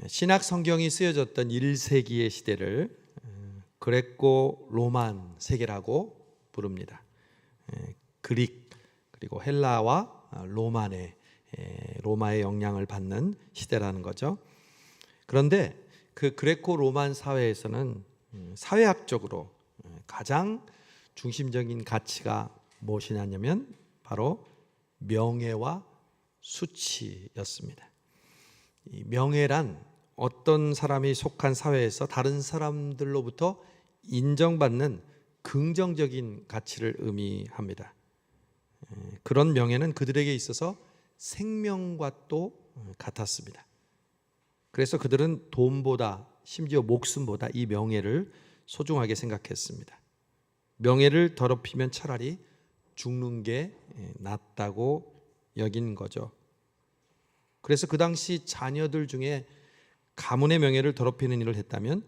신약 성경이 쓰여졌던 1세기의 시대를 그레코 로만 세계라고 부릅니다. 그릭 그리고 헬라와 로마의 영향을 받는 시대라는 거죠. 그런데 그 그레코 로만 사회에서는 사회학적으로 가장 중심적인 가치가 무엇이냐면 바로 명예와 수치였습니다. 이 명예란 어떤 사람이 속한 사회에서 다른 사람들로부터 인정받는 긍정적인 가치를 의미합니다. 그런 명예는 그들에게 있어서 생명과 또 같았습니다. 그래서 그들은 돈보다 심지어 목숨보다 이 명예를 소중하게 생각했습니다. 명예를 더럽히면 차라리 죽는 게 낫다고 여긴 거죠. 그래서 그 당시 자녀들 중에 가문의 명예를 더럽히는 일을 했다면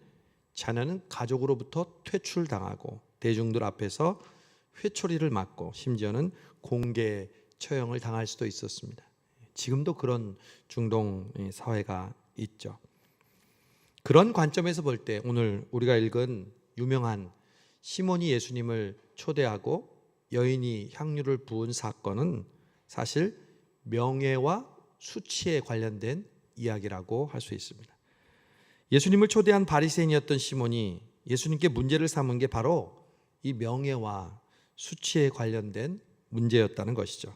자녀는 가족으로부터 퇴출당하고 대중들 앞에서 회초리를 맞고 심지어는 공개 처형을 당할 수도 있었습니다. 지금도 그런 중동 사회가 있죠. 그런 관점에서 볼 때 오늘 우리가 읽은 유명한 시몬이 예수님을 초대하고 여인이 향유를 부은 사건은 사실 명예와 수치에 관련된 이야기라고 할 수 있습니다. 예수님을 초대한 바리새인이었던 시몬이 예수님께 문제를 삼은 게 바로 이 명예와 수치에 관련된 문제였다는 것이죠.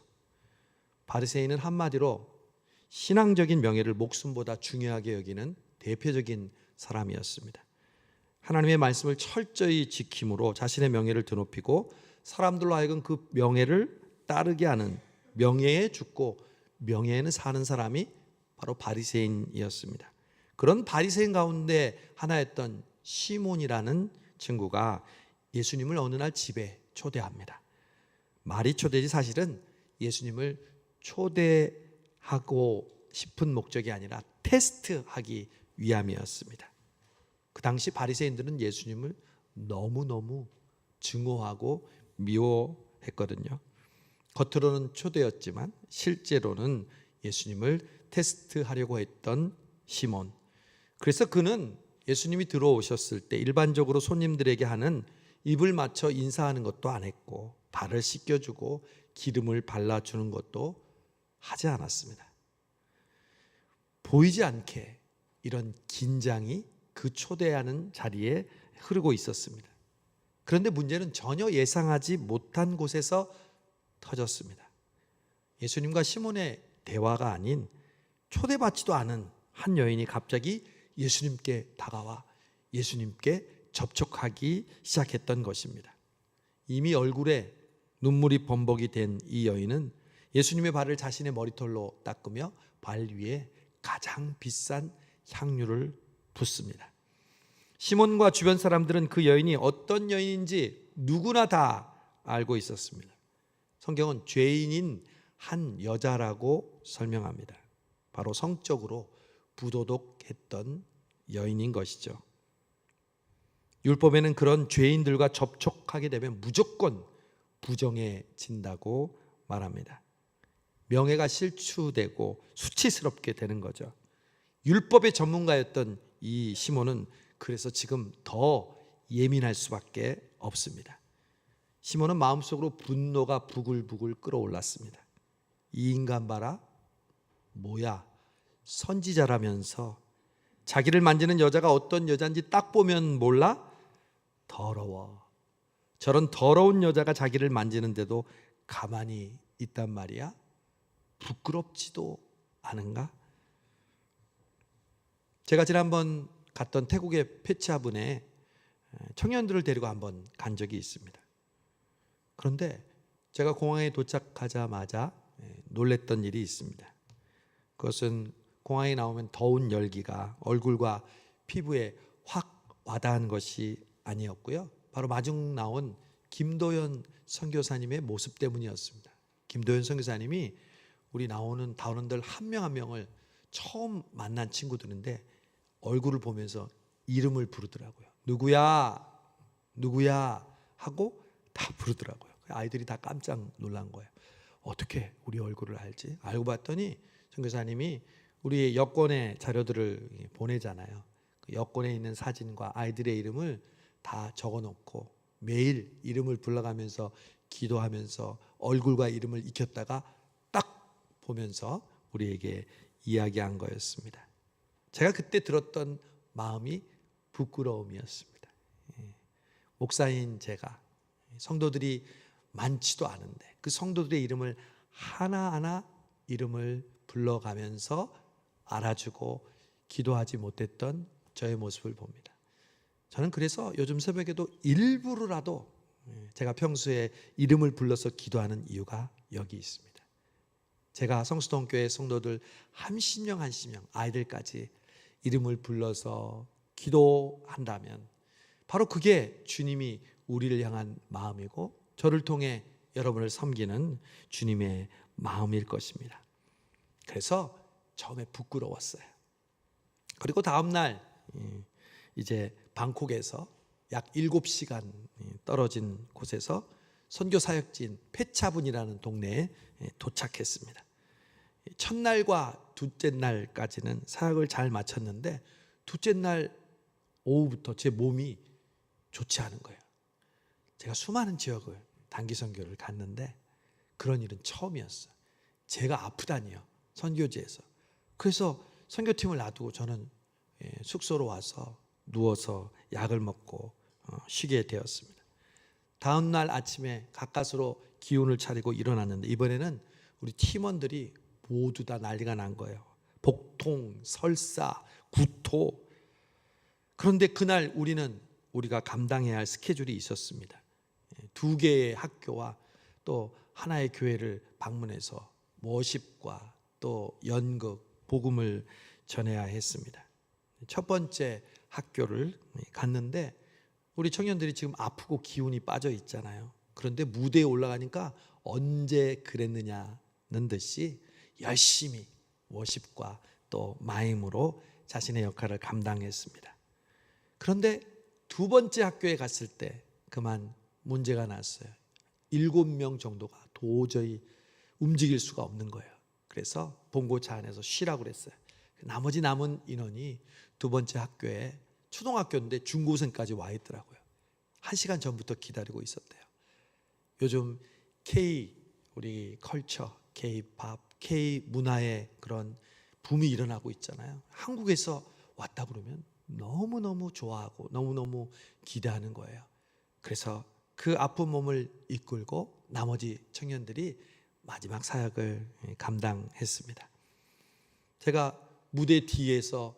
바리새인은 한마디로 신앙적인 명예를 목숨보다 중요하게 여기는 대표적인 사람이었습니다. 하나님의 말씀을 철저히 지킴으로 자신의 명예를 드높이고 사람들로 하여금 그 명예를 따르게 하는 명예에 죽고 명예에는 사는 사람이 바로 바리새인이었습니다. 그런 바리새인 가운데 하나였던 시몬이라는 친구가 예수님을 어느 날 집에 초대합니다. 말이 초대지 사실은 예수님을 초대하고 싶은 목적이 아니라 테스트하기 위함이었습니다. 그 당시 바리새인들은 예수님을 너무너무 증오하고 미워했거든요. 겉으로는 초대였지만 실제로는 예수님을 테스트하려고 했던 시몬. 그래서 그는 예수님이 들어오셨을 때 일반적으로 손님들에게 하는 입을 맞춰 인사하는 것도 안 했고 발을 씻겨주고 기름을 발라주는 것도 하지 않았습니다. 보이지 않게 이런 긴장이 그 초대하는 자리에 흐르고 있었습니다. 그런데 문제는 전혀 예상하지 못한 곳에서 터졌습니다. 예수님과 시몬의 대화가 아닌 초대받지도 않은 한 여인이 갑자기 예수님께 다가와 예수님께 접촉하기 시작했던 것입니다. 이미 얼굴에 눈물이 범벅이 된 이 여인은 예수님의 발을 자신의 머리털로 닦으며 발 위에 가장 비싼 향유를 붓습니다. 시몬과 주변 사람들은 그 여인이 어떤 여인인지 누구나 다 알고 있었습니다. 성경은 죄인인 한 여자라고 설명합니다. 바로 성적으로 부도덕했던 여인인 것이죠. 율법에는 그런 죄인들과 접촉하게 되면 무조건 부정해진다고 말합니다. 명예가 실추되고 수치스럽게 되는 거죠. 율법의 전문가였던 이 시몬은 그래서 지금 더 예민할 수밖에 없습니다. 시몬은 마음속으로 분노가 부글부글 끓어올랐습니다. 이 인간 봐라, 뭐야, 선지자라면서 자기를 만지는 여자가 어떤 여자인지 딱 보면 몰라? 더러워. 저런 더러운 여자가 자기를 만지는데도 가만히 있단 말이야? 부끄럽지도 않은가? 제가 지난번 갔던 태국의 페차분에 청년들을 데리고 한번 간 적이 있습니다. 그런데 제가 공항에 도착하자마자 놀랬던 일이 있습니다. 그것은 공항에 나오면 더운 열기가 얼굴과 피부에 확 와닿은 것이 아니었고요. 바로 마중 나온 김도연 선교사님의 모습 때문이었습니다. 김도연 선교사님이 우리 나오는 단원들 한 명 한 명을 처음 만난 친구들인데 얼굴을 보면서 이름을 부르더라고요. 누구야? 누구야? 하고 다 부르더라고요. 아이들이 다 깜짝 놀란 거예요. 어떻게 우리 얼굴을 알지? 알고 봤더니 선교사님이 우리 여권의 자료들을 보내잖아요. 그 여권에 있는 사진과 아이들의 이름을 다 적어놓고 매일 이름을 불러가면서 기도하면서 얼굴과 이름을 익혔다가 딱 보면서 우리에게 이야기한 거였습니다. 제가 그때 들었던 마음이 부끄러움이었습니다. 목사인 제가 성도들이 많지도 않은데 그 성도들의 이름을 하나하나 이름을 불러가면서 알아주고 기도하지 못했던 저의 모습을 봅니다. 저는 그래서 요즘 새벽에도 일부러라도 제가 평소에 이름을 불러서 기도하는 이유가 여기 있습니다. 제가 성수동교회 성도들 한 심령 아이들까지 이름을 불러서 기도한다면 바로 그게 주님이 우리를 향한 마음이고 저를 통해 여러분을 섬기는 주님의 마음일 것입니다. 그래서 처음에 부끄러웠어요. 그리고 다음 날 이제 방콕에서 약 7시간 떨어진 곳에서 선교 사역지인 페차분이라는 동네에 도착했습니다. 첫날과 둘째 날까지는 사역을 잘 마쳤는데 둘째 날 오후부터 제 몸이 좋지 않은 거예요. 제가 수많은 지역을 단기 선교를 갔는데 그런 일은 처음이었어요. 제가 아프다니요, 선교지에서. 그래서 선교팀을 놔두고 저는 숙소로 와서 누워서 약을 먹고 쉬게 되었습니다. 다음 날 아침에 가까스로 기운을 차리고 일어났는데 이번에는 우리 팀원들이 모두 다 난리가 난 거예요. 복통, 설사, 구토. 그런데 그날 우리가 감당해야 할 스케줄이 있었습니다. 2개의 학교와 또 하나의 교회를 방문해서 워십과 또 연극, 복음을 전해야 했습니다. 첫 번째 학교를 갔는데 우리 청년들이 지금 아프고 기운이 빠져 있잖아요. 그런데 무대에 올라가니까 언제 그랬느냐는 듯이 열심히 워십과 또 마임으로 자신의 역할을 감당했습니다. 그런데 두 번째 학교에 갔을 때 그만 문제가 났어요. 7명 정도가 도저히 움직일 수가 없는 거예요. 그래서 봉고차 안에서 쉬라고 그랬어요. 나머지 남은 인원이 두 번째 학교에 초등학교인데 중고생까지 와 있더라고요. 1시간 전부터 기다리고 있었대요. 요즘 우리 컬처, K-팝, K-문화의 그런 붐이 일어나고 있잖아요. 한국에서 왔다 그러면 너무너무 좋아하고 너무너무 기대하는 거예요. 그래서 그 아픈 몸을 이끌고 나머지 청년들이 마지막 사역을 감당했습니다. 제가 무대 뒤에서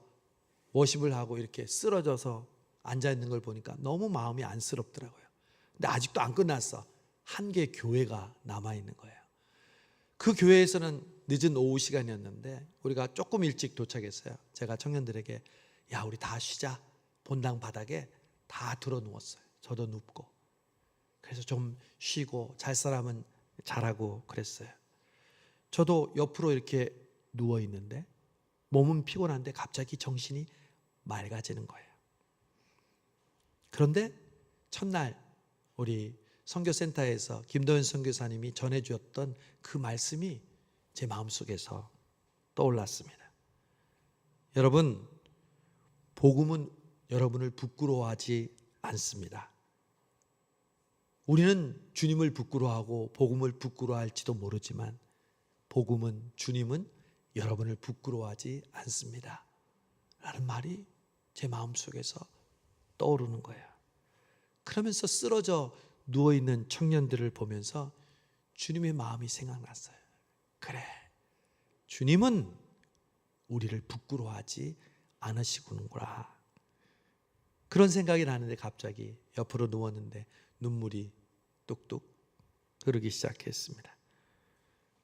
워십을 하고 이렇게 쓰러져서 앉아있는 걸 보니까 너무 마음이 안쓰럽더라고요. 근데 아직도 안 끝났어. 한 개 교회가 남아있는 거예요. 그 교회에서는 늦은 오후 시간이었는데 우리가 조금 일찍 도착했어요. 제가 청년들에게 야, 우리 다 쉬자. 본당 바닥에 다 들어 누웠어요. 저도 눕고. 그래서 좀 쉬고 잘 사람은 자라고 그랬어요. 저도 옆으로 이렇게 누워 있는데 몸은 피곤한데 갑자기 정신이 맑아지는 거예요. 그런데 첫날 우리 선교센터에서 김도현 선교사님이 전해주었던 그 말씀이 제 마음속에서 떠올랐습니다. 여러분, 복음은 여러분을 부끄러워하지 않습니다. 우리는 주님을 부끄러워하고 복음을 부끄러워할지도 모르지만 주님은 여러분을 부끄러워하지 않습니다. 라는 말이 제 마음속에서 떠오르는 거예요. 그러면서 쓰러져 누워있는 청년들을 보면서 주님의 마음이 생각났어요. 그래, 주님은 우리를 부끄러워하지 않으시구나. 그런 생각이 나는데 갑자기 옆으로 누웠는데 눈물이 뚝뚝 흐르기 시작했습니다.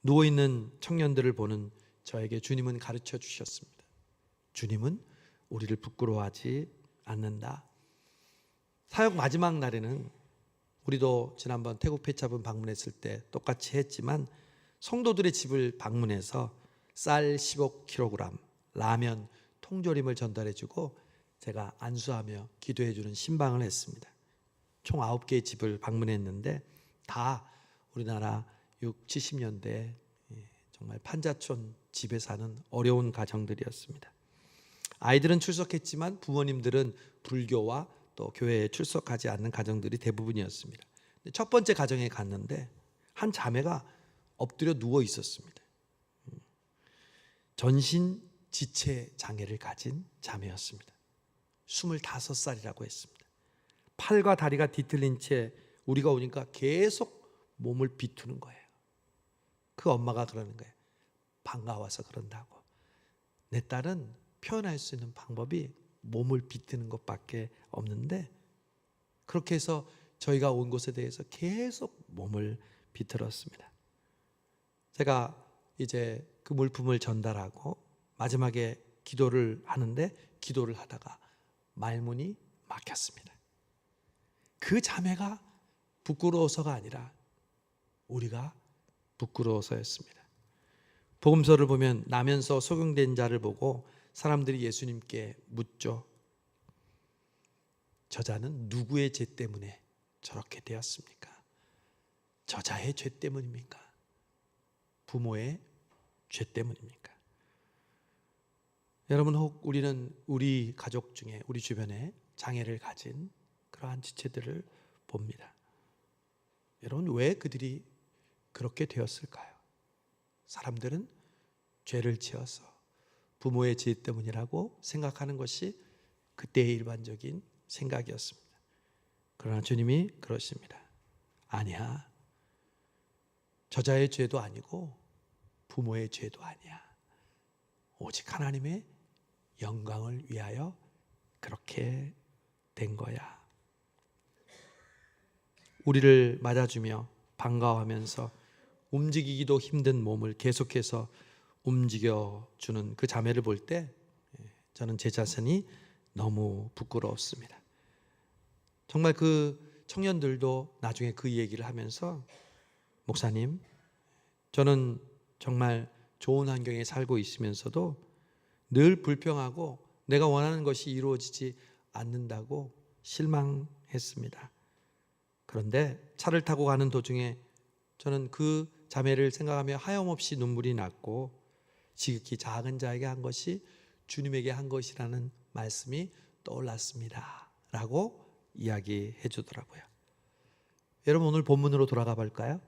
누워있는 청년들을 보는 저에게 주님은 가르쳐 주셨습니다. 주님은 우리를 부끄러워하지 않는다. 사역 마지막 날에는 우리도 지난번 태국 페차분 방문했을 때 똑같이 했지만 성도들의 집을 방문해서 쌀 15kg, 라면, 통조림을 전달해주고 제가 안수하며 기도해주는 신방을 했습니다. 총 9개의 집을 방문했는데 다 우리나라 60, 70년대 정말 판자촌 집에 사는 어려운 가정들이었습니다. 아이들은 출석했지만 부모님들은 불교와 또 교회에 출석하지 않는 가정들이 대부분이었습니다. 첫 번째 가정에 갔는데 한 자매가 엎드려 누워 있었습니다. 전신 지체 장애를 가진 자매였습니다. 25살이라고 했습니다. 팔과 다리가 뒤틀린 채 우리가 오니까 계속 몸을 비투는 거예요. 그 엄마가 그러는 거예요. 반가워서 그런다고. 내 딸은 표현할 수 있는 방법이 몸을 비트는 것밖에 없는데, 그렇게 해서 저희가 온 곳에 대해서 계속 몸을 비틀었습니다. 제가 이제 그 물품을 전달하고 마지막에 기도를 하는데, 기도를 하다가 말문이 막혔습니다. 그 자매가 부끄러워서가 아니라 우리가 부끄러워서였습니다. 복음서를 보면 나면서 소경된 자를 보고 사람들이 예수님께 묻죠. 저자는 누구의 죄 때문에 저렇게 되었습니까? 저자의 죄 때문입니까? 부모의 죄 때문입니까? 여러분, 혹 우리는 우리 가족 중에 우리 주변에 장애를 가진 그러한 지체들을 봅니다. 여러분, 왜 그들이 그렇게 되었을까요? 사람들은 죄를 지어서 부모의 죄 때문이라고 생각하는 것이 그때의 일반적인 생각이었습니다. 그러나 주님이 그러십니다. 아니야. 저자의 죄도 아니고 부모의 죄도 아니야. 오직 하나님의 영광을 위하여 그렇게 된 거야. 우리를 맞아주며 반가워하면서 움직이기도 힘든 몸을 계속해서 움직여주는 그 자매를 볼 때 저는 제 자신이 너무 부끄러웠습니다. 정말 그 청년들도 나중에 그 얘기를 하면서, 목사님, 저는 정말 좋은 환경에 살고 있으면서도 늘 불평하고 내가 원하는 것이 이루어지지 않는다고 실망했습니다. 그런데 차를 타고 가는 도중에 저는 그 자매를 생각하며 하염없이 눈물이 났고, 지극히 작은 자에게 한 것이 주님에게 한 것이라는 말씀이 떠올랐습니다 라고 이야기해 주더라고요. 여러분, 오늘 본문으로 돌아가 볼까요?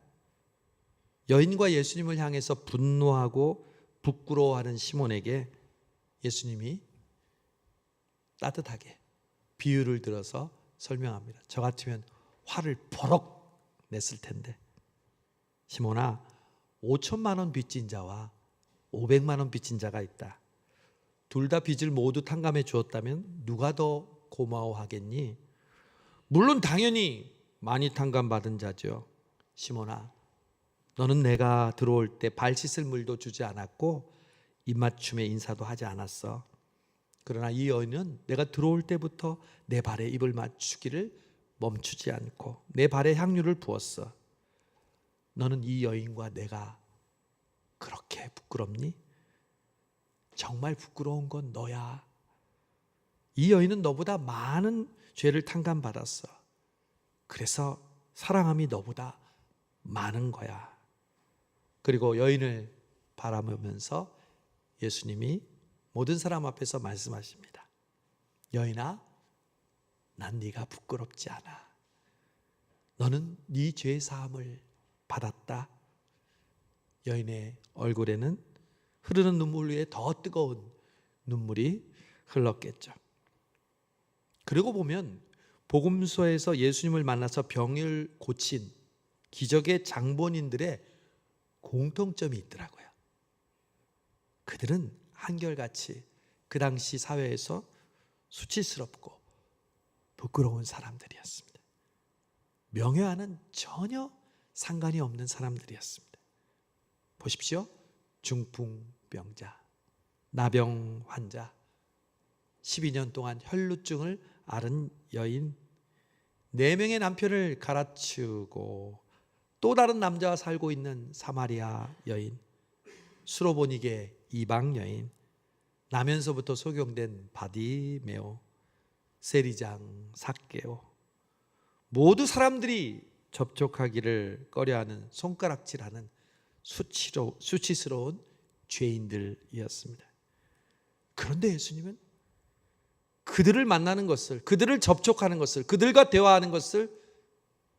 여인과 예수님을 향해서 분노하고 부끄러워하는 시몬에게 예수님이 따뜻하게 비유를 들어서 설명합니다. 저 같으면 화를 버럭 냈을 텐데, 시몬아, 5천만 원 빚진 자와 500만 원 빚진 자가 있다. 둘 다 빚을 모두 탕감해 주었다면 누가 더 고마워하겠니? 물론 당연히 많이 탕감받은 자죠. 시몬아, 너는 내가 들어올 때 발 씻을 물도 주지 않았고 입맞춤의 인사도 하지 않았어. 그러나 이 여인은 내가 들어올 때부터 내 발에 입을 맞추기를 멈추지 않고 내 발에 향유를 부었어. 너는 이 여인과 내가 그렇게 부끄럽니? 정말 부끄러운 건 너야. 이 여인은 너보다 많은 죄를 탕감받았어. 그래서 사랑함이 너보다 많은 거야. 그리고 여인을 바라보면서 예수님이 모든 사람 앞에서 말씀하십니다. 여인아, 난 네가 부끄럽지 않아. 너는 네 죄 사함을 받았다. 여인의 얼굴에는 흐르는 눈물 위에 더 뜨거운 눈물이 흘렀겠죠. 그리고 보면 복음서에서 예수님을 만나서 병을 고친 기적의 장본인들의 공통점이 있더라고요. 그들은 한결같이 그 당시 사회에서 수치스럽고 부끄러운 사람들이었습니다. 명예와는 전혀 상관이 없는 사람들이었습니다. 보십시오. 중풍병자, 나병 환자, 12년 동안 혈루증을 앓은 여인, 4명의 남편을 갈아치우고 또 다른 남자와 살고 있는 사마리아 여인, 수로보니게 이방 여인, 나면서부터 소경된 바디메오, 세리장 삭개오, 모두 사람들이 접촉하기를 꺼려하는 손가락질하는 수치스러운 죄인들이었습니다. 그런데 예수님은 그들을 만나는 것을, 그들을 접촉하는 것을, 그들과 대화하는 것을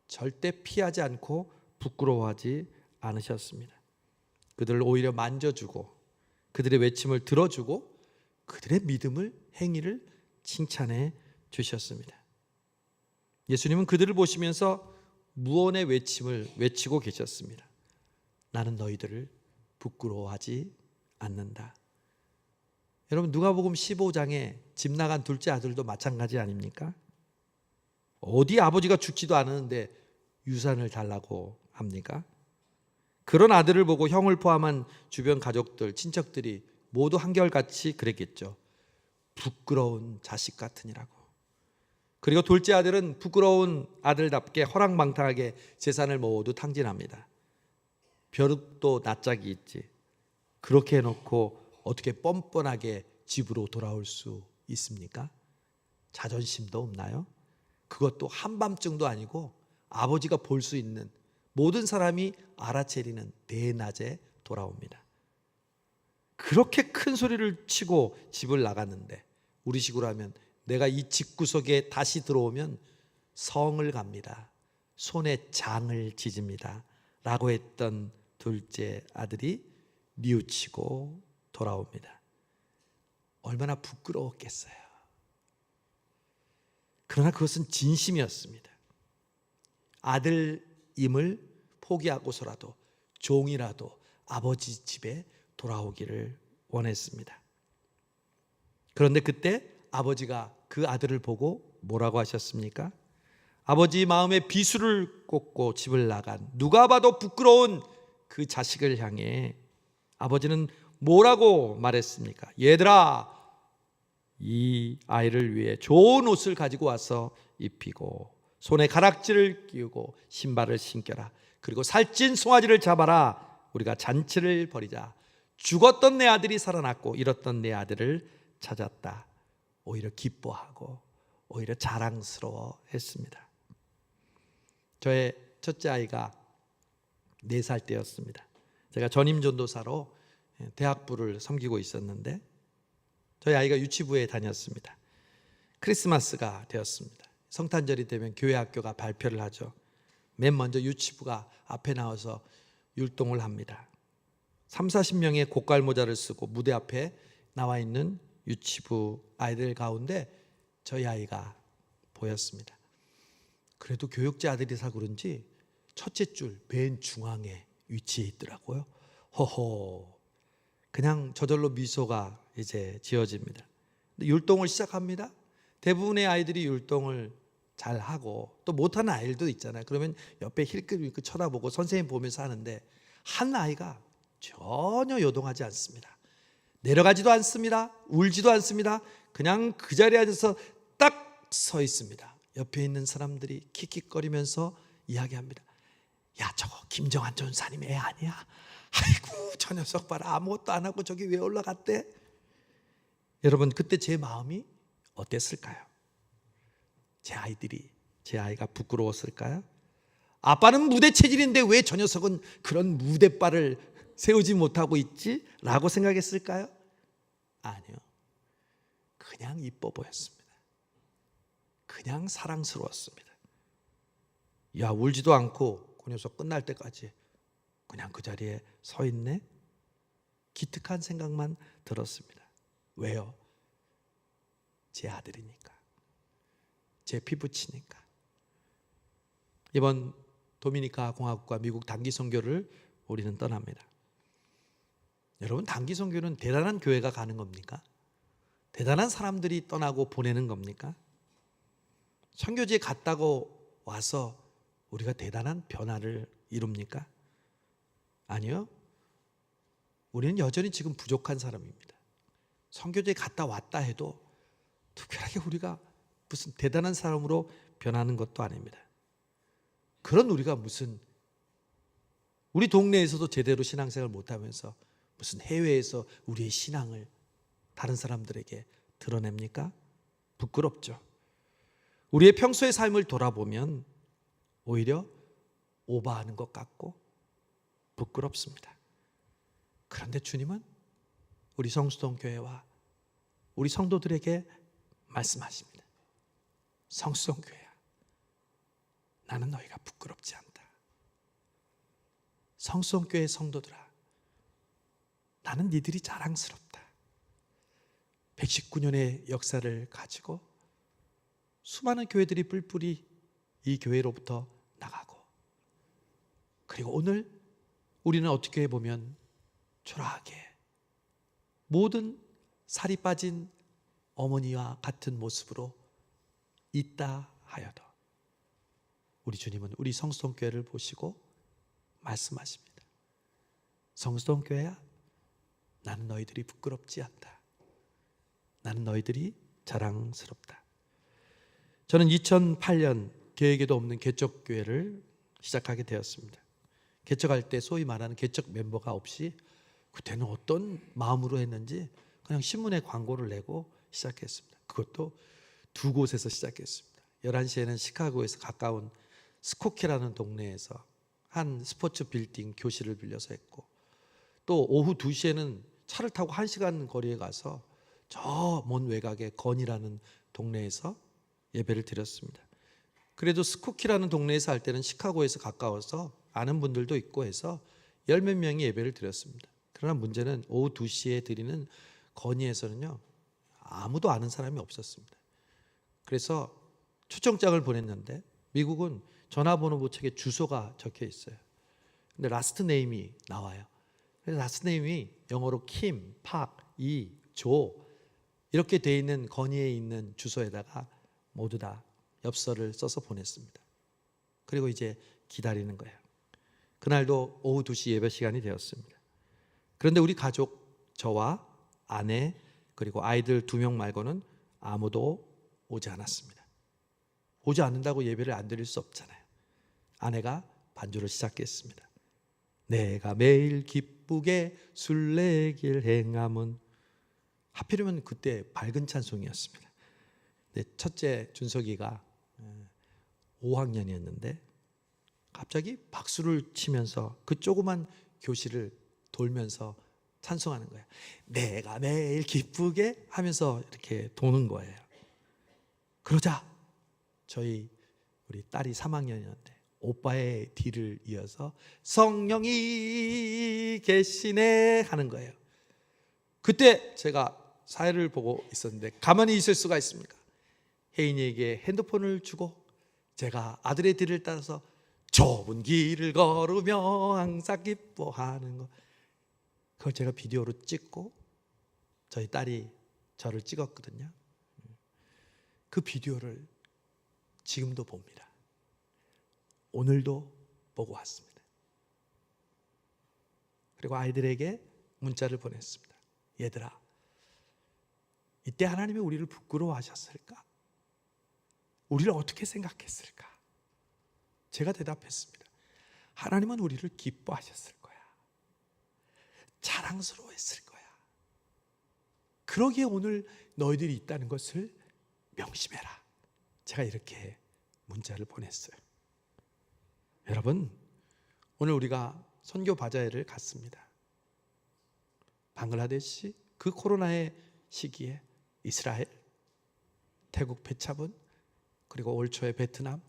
절대 피하지 않고 부끄러워하지 않으셨습니다. 그들을 오히려 만져주고 그들의 외침을 들어주고 그들의 믿음을, 행위를 칭찬해 주셨습니다. 예수님은 그들을 보시면서 무언의 외침을 외치고 계셨습니다. 나는 너희들을 부끄러워하지 않는다. 여러분, 누가복음 15장에 집 나간 둘째 아들도 마찬가지 아닙니까? 어디 아버지가 죽지도 않았는데 유산을 달라고 합니까? 그런 아들을 보고 형을 포함한 주변 가족들, 친척들이 모두 한결같이 그랬겠죠. 부끄러운 자식 같으니라고. 그리고 둘째 아들은 부끄러운 아들답게 허랑방탕하게 재산을 모두 탕진합니다. 벼룩도 낯짝이 있지. 그렇게 해놓고 어떻게 뻔뻔하게 집으로 돌아올 수 있습니까? 자존심도 없나요? 그것도 한밤중도 아니고 아버지가 볼 수 있는, 모든 사람이 알아채리는 대낮에 돌아옵니다. 그렇게 큰 소리를 치고 집을 나갔는데, 우리 식으로 하면 내가 이 집구석에 다시 들어오면 성을 갑니다, 손에 장을 지집니다 라고 했던 둘째 아들이 뉘우치고 돌아옵니다. 얼마나 부끄러웠겠어요. 그러나 그것은 진심이었습니다. 아들임을 포기하고서라도 종이라도 아버지 집에 돌아오기를 원했습니다. 그런데 그때 아버지가 그 아들을 보고 뭐라고 하셨습니까? 아버지 마음에 비수를 꽂고 집을 나간 누가 봐도 부끄러운 그 자식을 향해 아버지는 뭐라고 말했습니까? 얘들아, 이 아이를 위해 좋은 옷을 가지고 와서 입히고 손에 가락지를 끼우고 신발을 신겨라. 그리고 살찐 송아지를 잡아라. 우리가 잔치를 벌이자. 죽었던 내 아들이 살아났고 잃었던 내 아들을 찾았다. 오히려 기뻐하고 오히려 자랑스러워 했습니다. 저의 첫째 아이가 4살 때였습니다. 제가 전임 전도사로 대학부를 섬기고 있었는데 저희 아이가 유치부에 다녔습니다. 크리스마스가 되었습니다. 성탄절이 되면 교회 학교가 발표를 하죠. 맨 먼저 유치부가 앞에 나와서 율동을 합니다. 30-40명의 고깔 모자를 쓰고 무대 앞에 나와 있는 유치부 아이들 가운데 저희 아이가 보였습니다. 그래도 교육자 아들이라 그런지 첫째 줄 맨 중앙에 위치해 있더라고요. 호호, 그냥 저절로 미소가 이제 지어집니다. 율동을 시작합니다. 대부분의 아이들이 율동을 잘 하고 또 못하는 아이들도 있잖아요. 그러면 옆에 힐끗힐끗 쳐다보고 선생님 보면서 하는데 한 아이가 전혀 요동하지 않습니다. 내려가지도 않습니다. 울지도 않습니다. 그냥 그 자리에 앉아서 딱 서 있습니다. 옆에 있는 사람들이 킥킥거리면서 이야기합니다. 야, 저거 김정한 전사님 애 아니야? 아이고, 저 녀석 봐라, 아무것도 안 하고 저기 왜 올라갔대? 여러분, 그때 제 마음이 어땠을까요? 제 아이가 부끄러웠을까요? 아빠는 무대 체질인데 왜 저 녀석은 그런 무대발을 세우지 못하고 있지? 라고 생각했을까요? 아니요. 그냥 이뻐 보였습니다. 그냥 사랑스러웠습니다. 야, 울지도 않고 그 녀석 끝날 때까지 그냥 그 자리에 서 있네? 기특한 생각만 들었습니다. 왜요? 제 아들이니까, 제 피부치니까. 이번 도미니카 공화국과 미국 단기 선교를 우리는 떠납니다. 여러분, 단기 선교는 대단한 교회가 가는 겁니까? 대단한 사람들이 떠나고 보내는 겁니까? 선교지에 갔다고 와서 우리가 대단한 변화를 이룹니까? 아니요. 우리는 여전히 지금 부족한 사람입니다. 선교지에 갔다 왔다 해도 특별하게 우리가 무슨 대단한 사람으로 변하는 것도 아닙니다. 그런 우리가 무슨 우리 동네에서도 제대로 신앙생활을 못하면서 무슨 해외에서 우리의 신앙을 다른 사람들에게 드러냅니까? 부끄럽죠. 우리의 평소의 삶을 돌아보면 오히려 오버하는 것 같고 부끄럽습니다. 그런데 주님은 우리 성수동 교회와 우리 성도들에게 말씀하십니다. 성수동 교회야, 나는 너희가 부끄럽지 않다. 성수동 교회 성도들아, 나는 니들이 자랑스럽다. 119년의 역사를 가지고 수많은 교회들이 뿔뿔이 이 교회로부터 나가고, 그리고 오늘 우리는 어떻게 보면 초라하게 모든 살이 빠진 어머니와 같은 모습으로 있다 하여도 우리 주님은 우리 성수동 교회를 보시고 말씀하십니다. 성수동 교회야, 나는 너희들이 부끄럽지 않다. 나는 너희들이 자랑스럽다. 저는 2008년 계획에도 없는 개척교회를 시작하게 되었습니다. 개척할 때 소위 말하는 개척 멤버가 없이 그때는 어떤 마음으로 했는지 그냥 신문에 광고를 내고 시작했습니다. 그것도 두 곳에서 시작했습니다. 11시에는 시카고에서 가까운 스코키라는 동네에서 한 스포츠 빌딩 교실을 빌려서 했고, 또 오후 2시에는 차를 타고 1시간 거리에 가서 저 먼 외곽의 건이라는 동네에서 예배를 드렸습니다. 그래도 스코키라는 동네에서 할 때는 시카고에서 가까워서 아는 분들도 있고 해서 10몇 명이 예배를 드렸습니다. 그러나 문제는 오후 2시에 드리는 건의에서는요, 아무도 아는 사람이 없었습니다. 그래서 초청장을 보냈는데 미국은 전화번호 책에 주소가 적혀 있어요. 근데 라스트 네임이 나와요. 그래서 라스트 네임이 영어로 킴, 팍, 이, 조 이렇게 돼 있는 건의에 있는 주소에다가 모두 다 엽서를 써서 보냈습니다. 그리고 이제 기다리는 거예요. 그날도 오후 2시 예배 시간이 되었습니다. 그런데 우리 가족, 저와 아내 그리고 아이들 2명 말고는 아무도 오지 않았습니다. 오지 않는다고 예배를 안 드릴 수 없잖아요. 아내가 반주를 시작했습니다. 내가 매일 기쁘게 술래길 행함은, 하필이면 그때 밝은 찬송이었습니다. 첫째 준석이가 5학년이었는데 갑자기 박수를 치면서 그 조그만 교실을 돌면서 찬송하는 거예요. 내가 매일 기쁘게 하면서 이렇게 도는 거예요. 그러자 우리 딸이 3학년이었는데 오빠의 뒤를 이어서 성령이 계시네 하는 거예요. 그때 제가 사회를 보고 있었는데 가만히 있을 수가 있습니까? 혜인이에게 핸드폰을 주고 제가 아들의 뒤를 따라서 좁은 길을 걸으며 항상 기뻐하는 거, 그걸 제가 비디오로 찍고 저희 딸이 저를 찍었거든요. 그 비디오를 지금도 봅니다. 오늘도 보고 왔습니다. 그리고 아이들에게 문자를 보냈습니다. 얘들아, 이때 하나님이 우리를 부끄러워하셨을까? 우리를 어떻게 생각했을까? 제가 대답했습니다. 하나님은 우리를 기뻐하셨을 거야. 자랑스러워했을 거야. 그러기에 오늘 너희들이 있다는 것을 명심해라. 제가 이렇게 문자를 보냈어요. 여러분, 오늘 우리가 선교 바자회를 갔습니다. 방글라데시, 그 코로나의 시기에 이스라엘, 태국 페차분, 그리고 올 초에 베트남,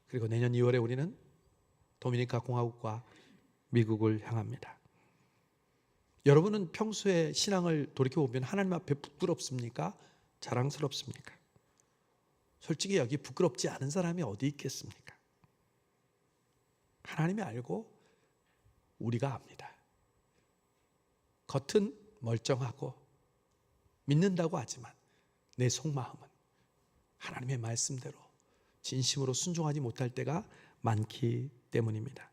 그리고 내년 2월에 우리는 도미니카 공화국과 미국을 향합니다. 여러분은 평소에 신앙을 돌이켜보면 하나님 앞에 부끄럽습니까? 자랑스럽습니까? 솔직히 여기 부끄럽지 않은 사람이 어디 있겠습니까? 하나님이 알고 우리가 압니다. 겉은 멀쩡하고 믿는다고 하지만 내 속마음은 하나님의 말씀대로 진심으로 순종하지 못할 때가 많기 때문입니다.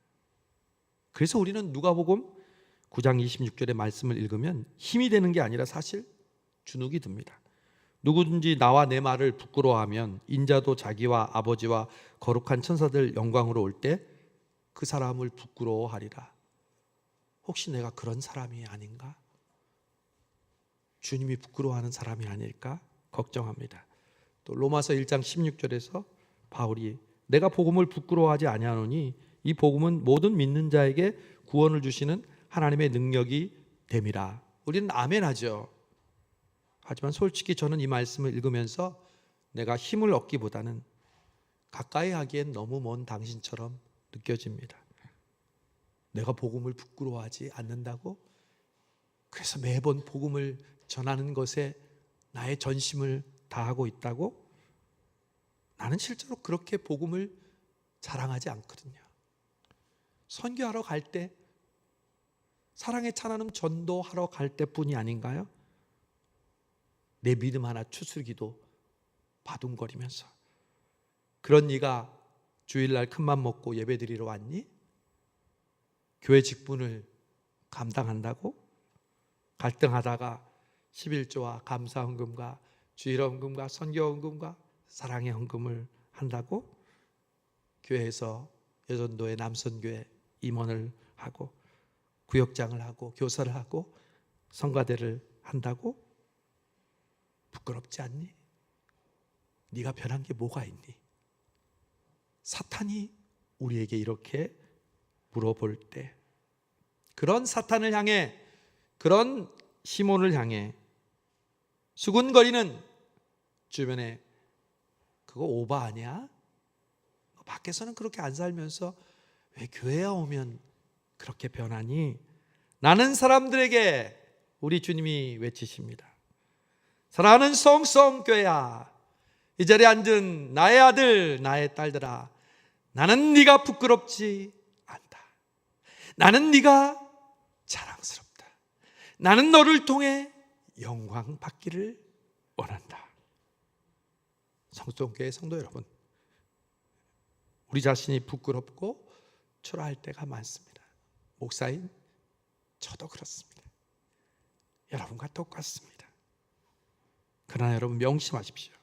그래서 우리는 누가복음 9장 26절의 말씀을 읽으면 힘이 되는 게 아니라 사실 주눅이 듭니다. 누구든지 나와 내 말을 부끄러워하면 인자도 자기와 아버지와 거룩한 천사들 영광으로 올 때 그 사람을 부끄러워하리라. 혹시 내가 그런 사람이 아닌가? 주님이 부끄러워하는 사람이 아닐까 걱정합니다. 또 로마서 1장 16절에서 바울이 내가 복음을 부끄러워하지 아니하노니 이 복음은 모든 믿는 자에게 구원을 주시는 하나님의 능력이 됨이라 우리는 아멘 하죠. 하지만 솔직히 저는 이 말씀을 읽으면서 내가 힘을 얻기보다는 가까이 하기엔 너무 먼 당신처럼 느껴집니다. 내가 복음을 부끄러워하지 않는다고? 그래서 매번 복음을 전하는 것에 나의 전심을 다하고 있다고? 나는 실제로 그렇게 복음을 자랑하지 않거든요. 선교하러 갈 때, 사랑의 찬양음 전도하러 갈 때뿐이 아닌가요? 내 믿음 하나 추스르기도 바둥거리면서, 그런 네가 주일날 큰맘 먹고 예배드리러 왔니? 교회 직분을 감당한다고? 갈등하다가 11조와 감사헌금과 주일헌금과 선교헌금과 사랑의 헌금을 한다고? 교회에서 여전도의 남선교회 임원을 하고 구역장을 하고 교사를 하고 성가대를 한다고? 부끄럽지 않니? 네가 변한 게 뭐가 있니? 사탄이 우리에게 이렇게 물어볼 때, 그런 사탄을 향해, 그런 시몬을 향해 수군거리는 주변에, 그거 오바 아니야? 밖에서는 그렇게 안 살면서 왜 교회에 오면 그렇게 변하니? 나는 사람들에게 우리 주님이 외치십니다. 사랑하는 성성교회야, 이 자리에 앉은 나의 아들, 나의 딸들아, 나는 네가 부끄럽지 않다. 나는 네가 자랑스럽다. 나는 너를 통해 영광 받기를 원한다. 성성교회 성도 여러분, 우리 자신이 부끄럽고 초라할 때가 많습니다. 목사인 저도 그렇습니다. 여러분과 똑같습니다. 그러나 여러분 명심하십시오.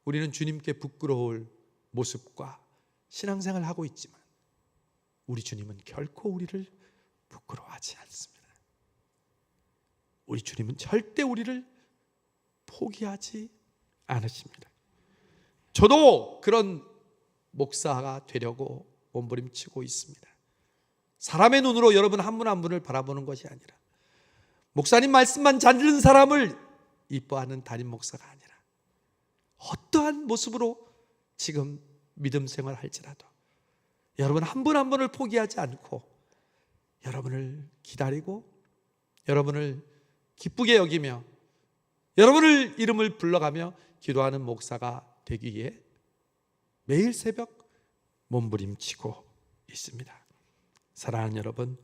우리는 주님께 부끄러울 모습과 신앙생활을 하고 있지만 우리 주님은 결코 우리를 부끄러워하지 않습니다. 우리 주님은 절대 우리를 포기하지 않으십니다. 저도 그런 목사가 되려고 몸부림치고 있습니다. 사람의 눈으로 여러분 한 분 한 분을 바라보는 것이 아니라, 목사님 말씀만 잘 듣는 사람을 이뻐하는 담임 목사가 아니라, 어떠한 모습으로 지금 믿음 생활할지라도 여러분 한 분 한 분을 포기하지 않고 여러분을 기다리고 여러분을 기쁘게 여기며 여러분을 이름을 불러가며 기도하는 목사가 되기 위해 매일 새벽 몸부림치고 있습니다. 사랑하는 여러분,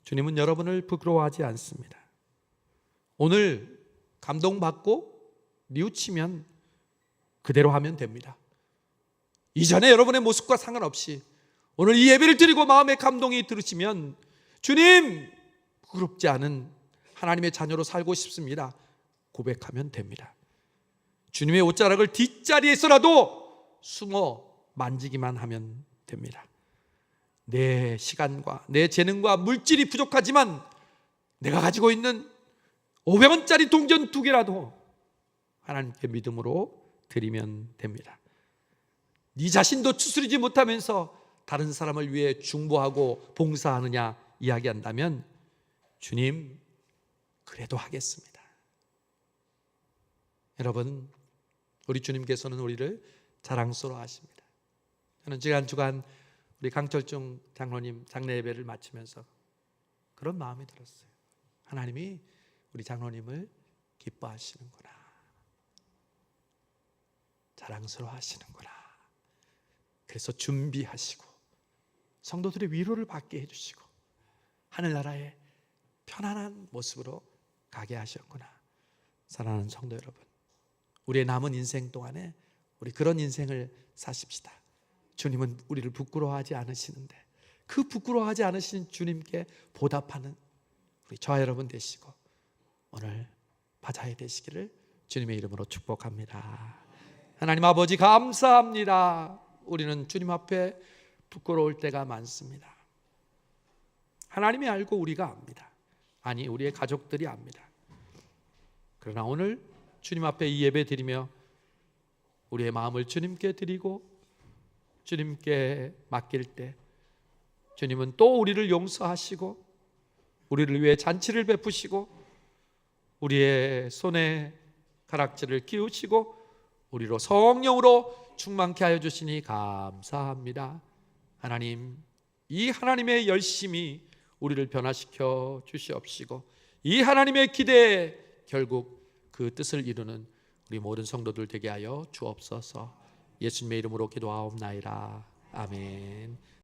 주님은 여러분을 부끄러워하지 않습니다. 오늘 감동받고 뉘우치면 그대로 하면 됩니다. 이전에 여러분의 모습과 상관없이 오늘 이 예배를 드리고 마음의 감동이 들으시면, 주님, 부끄럽지 않은 하나님의 자녀로 살고 싶습니다, 고백하면 됩니다. 주님의 옷자락을 뒷자리에서라도 숨어 만지기만 하면 됩니다. 내 시간과 내 재능과 물질이 부족하지만 내가 가지고 있는 500원짜리 동전 2개라도 하나님께 믿음으로 드리면 됩니다. 네 자신도 추스리지 못하면서 다른 사람을 위해 중보하고 봉사하느냐 이야기한다면, 주님, 그래도 하겠습니다. 여러분, 우리 주님께서는 우리를 자랑스러워 하십니다. 저는 지난 주간 우리 강철중 장로님 장례 예배를 마치면서 그런 마음이 들었어요. 하나님이 우리 장로님을 기뻐하시는구나, 자랑스러워 하시는구나. 그래서 준비하시고 성도들의 위로를 받게 해주시고 하늘나라에 편안한 모습으로 가게 하셨구나. 사랑하는 성도 여러분, 우리의 남은 인생 동안에 우리 그런 인생을 사십시다. 주님은 우리를 부끄러워하지 않으시는데 그 부끄러워하지 않으신 주님께 보답하는 우리 저와 여러분 되시고 오늘 바자회 되시기를 주님의 이름으로 축복합니다. 하나님 아버지, 감사합니다. 우리는 주님 앞에 부끄러울 때가 많습니다. 하나님이 알고 우리가 압니다. 아니, 우리의 가족들이 압니다. 그러나 오늘 주님 앞에 이 예배 드리며 우리의 마음을 주님께 드리고 주님께 맡길 때 주님은 또 우리를 용서하시고 우리를 위해 잔치를 베푸시고 우리의 손에 가락지를 끼우시고 우리로 성령으로 충만케 하여 주시니 감사합니다. 하나님, 이 하나님의 열심이 우리를 변화시켜 주시옵시고 이 하나님의 기대에 결국 그 뜻을 이루는 우리 모든 성도들 되게 하여 주옵소서. 예수님의 이름으로 기도하옵나이다. 아멘.